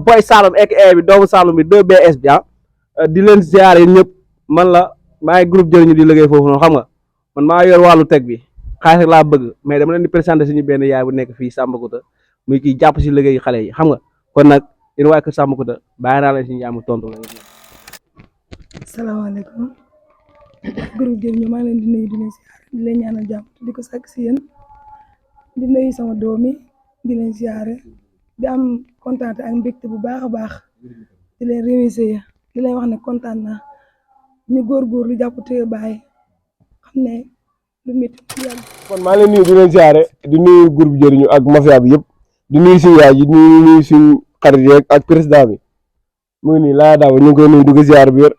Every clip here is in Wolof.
Boy Saloum ek bi doomu Saloum bi 2BS bi di leen ziare ñëpp man la maa ngi groupe jëriñu di liggéey foofu noonu xam nga man maa yor wàllu teg bi xaalis rek laa bëgg mais dama leen di présenté suñu benn yaay bu nekk fii Sambakouta muy kii jàpp si liggéey xale yi xam nga kon nag yéen waa kër Sambakouta bàyyi naa leen si njàmm tontu la. salaamaaleykum groupe jëriñu maa ngi leen di nuyu di leen ziare di leen ñaanal jàmm di ko sàkk si yéen di nuyu sama doom yi di leen ziare di am kontaan ak mbégte bu baax a baax di leen remercier di leen wax ne kontaan naa ñu góorgóorlu jàpp te bàyyi xam ne lu métti yàgg. kon maa ngi leen nuyu di leen ziare di nuyu groupe jëriñu ak mafia bi yëpp di nuyu suñu yaay ji di nuyu suñu xarit yeeg ak président bi mu ngi nii laa daaw ñu ngi koy nuyu di ko ziare bi wér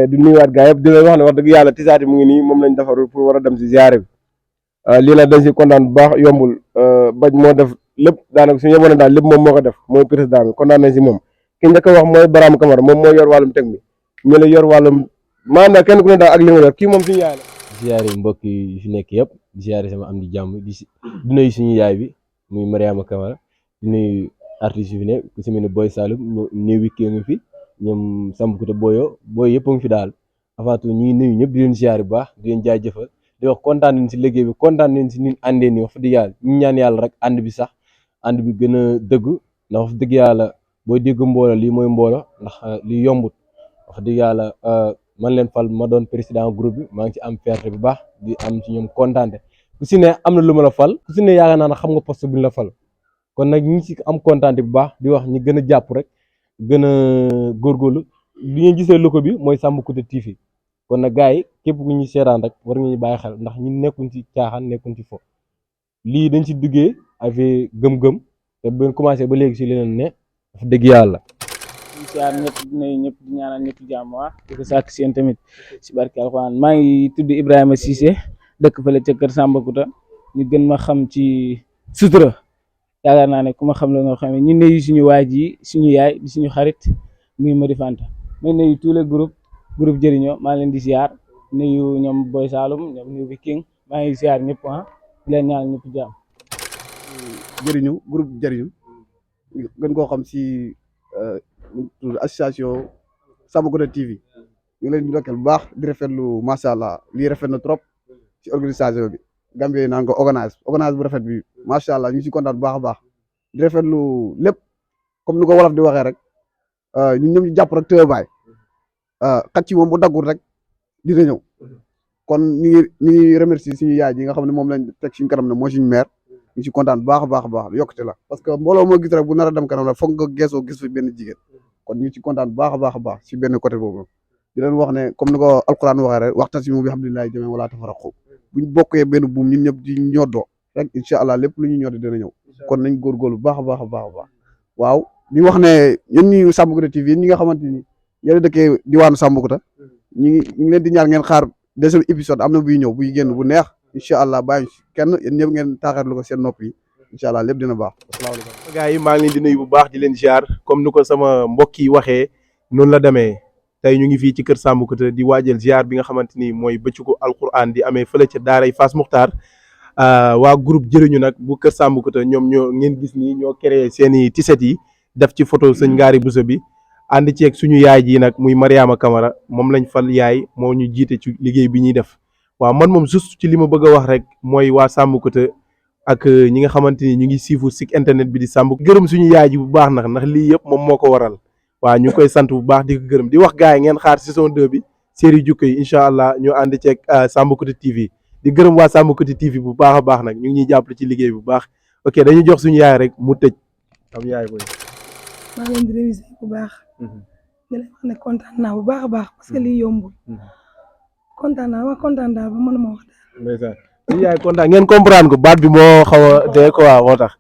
di nuyuwaat gaa yëpp di leen wax ne wax dëgg yàlla tisaati mu ngi nii moom lañ defarul pour war a dem si ziare bi lii nag dañ si kontaan bu baax yombul bañ moo def lépp daanaka suñu yeboon daal lépp moom moo ko def mooy président bi kontaan nañ si moom ki njëkk a wax mooy Barama Camara moom mooy yor wàllum teg mi ñu la yor wàllum maanaam kenn ku ne daal ak li nga yor kii moom suñu yaay la. ziare mbokk yi fi nekk yëpp ziare sama am di jàmm di nuyu suñu yaay bi muy Mariama Camara di nuyu artistes yi fi nekk ku si mel ne Boy Saloum ñëw wikkee ngi fi ñoom Sambakouta booy yëpp a ngi fi daal avant tout ñu ngi nuyu ñëpp di leen ziare bu baax di leen jaajëfal di wax kontaan nañ si liggéey bi kontaan nañ si ñun àndee nii wax dëgg yàlla ñu ñaan yàlla rek ànd bi sax ànd bi gën a dëgg ndax wax dëgg yàlla booy dégg mboolo lii mooy mboolo ndax lii yombut wax dëgg yàlla man leen fal ma doon président groupe bi maa ngi ci am fierté bu baax di am ci ñoom kontaante ku si ne am na lu ma la fal ku si ne yaakaar naa ne xam nga poste bu ñu la fal kon nag ñi ci am kontaante bu baax di wax ñi gën a jàpp rek gën a góorgóorlu li ngeen gisee logo bi mooy Sambakouta TV kon nag gars yi képp ku ñu seetaan rek war nga ñu bàyyi xel ndax ñun nekkuñ ci caaxaan nekkuñ ci fo lii dañ ci duggee avec gëm-gëm te bu commencé ba léegi si leneen ne wax dëgg yàlla. siyaar ñëpp di nuyu ñëpp di ñaanal ñëpp jàmm di ko sàkk seen tamit si barke alxuraan maa ngi tudd Ibrahima Cissé dëkk fële ca kër Sambakouta ñu gën ma xam ci sutura yaakaar naa ne ku ma xam la nga xam ne ñu nuyu suñu waay ji suñu yaay di suñu xarit muy Madi Fanta may nuyu tous les groupe jëriñoo maa ngi leen di ziar nuyu ñoom Boy Saloum ñoom nuyu King maa ngi ziar ñëpp di leen ñaanal ñëpp jàmm. jëriñu groupe jëriñu gën koo xam si association Sambakouta TV ñu ngi leen di ndokkeel bu baax di rafetlu macha allah lii rafet na trop ci organisation bi Gambie naan ko organise bu rafet bi macha allah ñu ngi si kontaan bu baax a baax di rafetlu lépp comme ni ko wolof di waxee rek ñun ñëpp ñu jàpp rek tëye baay xat ci moom bu daggul rek dina ñëw kon ñu ngi remercier suñu yaay ji nga xam ne moom lañ teg suñu kanam ne mooy suñu maire ñu ngi si kontaan bu baax a baax yokkute la parce que mbooloo moo gis rek bu nar a dem kanam la foog nga geesoo gis fi benn jigéen kon ñu ngi ci kontaan bu baax a si benn côté boobu di leen wax ne comme ni ko alquran waxee rek waxtasimu bi hamdulillahi jamii'an wala tafarraqu buñ bokkee benn buum ñun ñëpp di ñoddoo rek incha allah lépp lu ñu ñoddi dina ñëw kon nañ góorgóorlu bu baax a baax waaw di wax ne ñun ñi Sambakouta TV ñi nga xamante ni yéen a dëkkee diwaanu Sambakouta ñu ngi leen di ñaan ngeen xaar deuxième épisode am na buy ñëw buy génn bu neex incha allah bàyyi kenn yéen ñëpp ngeen taaxeerlu ko seen nopp yi incha allah lépp dina baax. asalaamaaleykum. gars yi maa ngi leen di nuyu bu baax di leen ziar comme ni ko sama mbokk yi waxee noonu la demee tey ñu ngi fii ci kër Sambakouta di waajal ziar bi nga xamante ni mooy bëccëgu alquran di amee fële ca daaray Fass Muxtaar waa groupe jëriñu nag bu kër Sambakouta ñoom ñoo ngeen gis ni ñoo créé seen i tiset yi def ci photo sëñ Ngaari Bousso bi ànd ceeg suñu yaay ji nag muy Mariama Camara moom lañ fal yaay moo ñu jiite ci liggéey bi ñuy def waaw man moom juste ci li ma bëgg a wax rek mooy waa Sambakouta ak ñi nga xamante ni ñu ngi siifu site internet bi di Sambakouta gërëm suñu yaay ji bu baax nag ndax lii yëpp moom moo ko waral waaw ñu koy sant bu baax di ko gërëm di wax gars yi ngeen xaar saison 2 bi série jukko yi incha allah ñu ànd ceeg Sambakouta TV di gërëm waa Sambakouta TV bu baax a baax nag ñu ngi ñuy jàppale ci liggéey bu baax ok dañuy jox suñu yaay rek mu tëj am yaay booy. maa ngi leen di réviser bu baax. di leen wax ne kontaan naa bu baax a baax parce que lii yombul. kontaan naa ba mënuma wax daal. ndeysaan suñu yaay kontaan ngeen comprendre ko baat bi moo xaw a dee quoi moo tax.